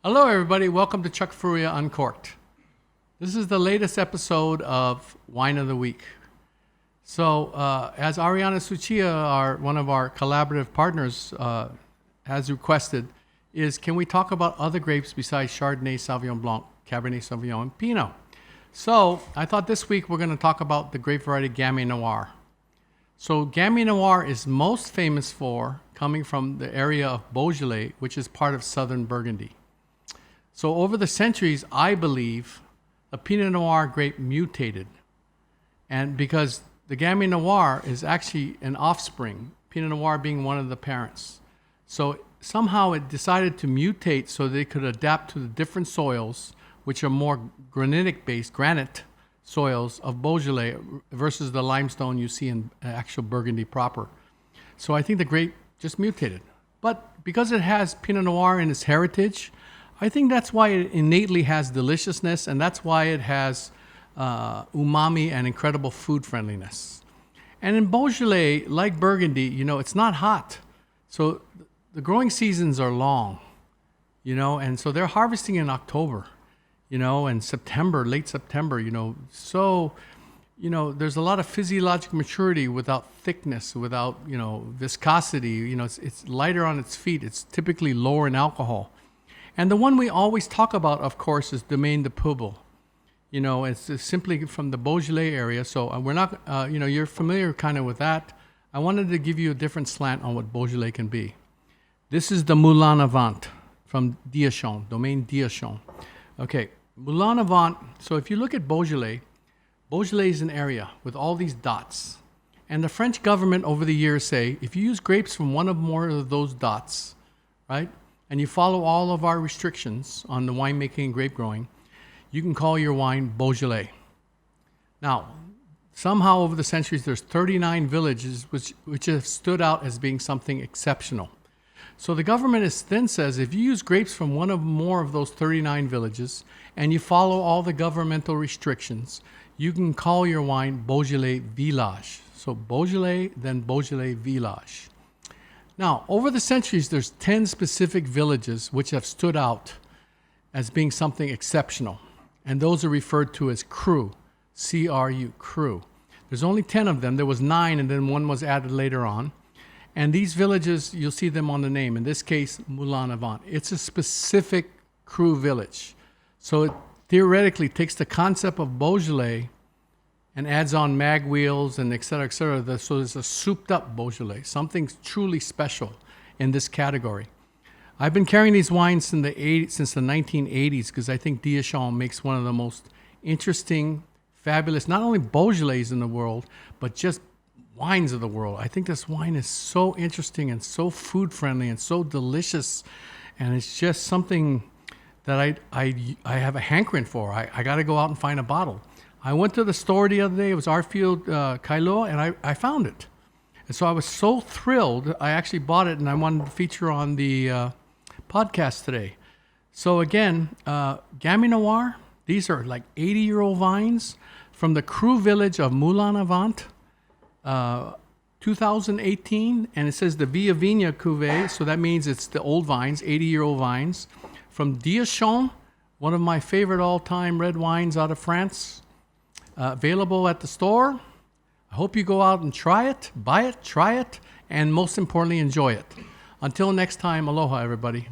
Hello, everybody. Welcome to Chuck Furia Uncorked. This is the latest episode of Wine of the Week. So, as Ariana Suchia, one of our collaborative partners, has requested, can we talk about other grapes besides Chardonnay, Sauvignon Blanc, Cabernet Sauvignon, and Pinot? So, I thought this week we're going to talk about the grape variety Gamay Noir. So, Gamay Noir is most famous for coming from the area of Beaujolais, which is part of southern Burgundy. So over the centuries, I believe the Pinot Noir grape mutated. And because the Gamay Noir is actually an offspring, Pinot Noir being one of the parents. So somehow it decided to mutate so they could adapt to the different soils, which are more granitic-based, granite soils of Beaujolais versus the limestone you see in actual Burgundy proper. So I think the grape just mutated. But because it has Pinot Noir in its heritage, I think that's why it innately has deliciousness, and that's why it has umami and incredible food friendliness. And in Beaujolais, like Burgundy, it's not hot. So the growing seasons are long, and so they're harvesting in October, and September, late September, So, there's a lot of physiologic maturity without thickness, without, viscosity. It's lighter on its feet. It's typically lower in alcohol. And the one we always talk about, of course, is Domaine de Peuple. It's simply from the Beaujolais area. So we're not, you're familiar kind of with that. I wanted to give you a different slant on what Beaujolais can be. This is the Moulin-a-Vent from Diachon, Domaine Diachon. Okay, Moulin-a-Vent. So if you look at Beaujolais, Beaujolais is an area with all these dots. And the French government over the years say, if you use grapes from one or more of those dots, right? And you follow all of our restrictions on the winemaking and grape growing, you can call your wine Beaujolais. Now, somehow over the centuries, there's 39 villages which have stood out as being something exceptional. So the government then says, if you use grapes from one or more of those 39 villages and you follow all the governmental restrictions, you can call your wine Beaujolais Village. So Beaujolais, then Beaujolais Village. Now, over the centuries, there's 10 specific villages which have stood out as being something exceptional. And those are referred to as cru, C-R-U, cru. There's only 10 of them. There was 9, and then one was added later on. And these villages, you'll see them on the name. In this case, Moulin-a-Vent. It's a specific cru village. So it theoretically takes the concept of Beaujolais and adds on mag wheels and et cetera, et cetera. So it's a souped-up Beaujolais, something truly special in this category. I've been carrying these wines since the 1980s because I think Diachon makes one of the most interesting, fabulous, not only Beaujolais in the world, but just wines of the world. I think this wine is so interesting and so food-friendly and so delicious, and it's just something that I have a hankering for. I got to go out and find a bottle. I went to the store the other day. It was Arfield Kailo, and I found it. And so I was so thrilled. I actually bought it, and I wanted to feature on the podcast today. So again, Gamay Noir, these are like 80-year-old vines from the Cru village of Moulin-a-Vent, 2018. And it says the Via Vigna Cuvée, so that means it's the old vines, 80-year-old vines. From Diachon, one of my favorite all-time red wines out of France. Available at the store. I hope you go out and try it, buy it, try it, and most importantly, enjoy it. Until next time, aloha, everybody.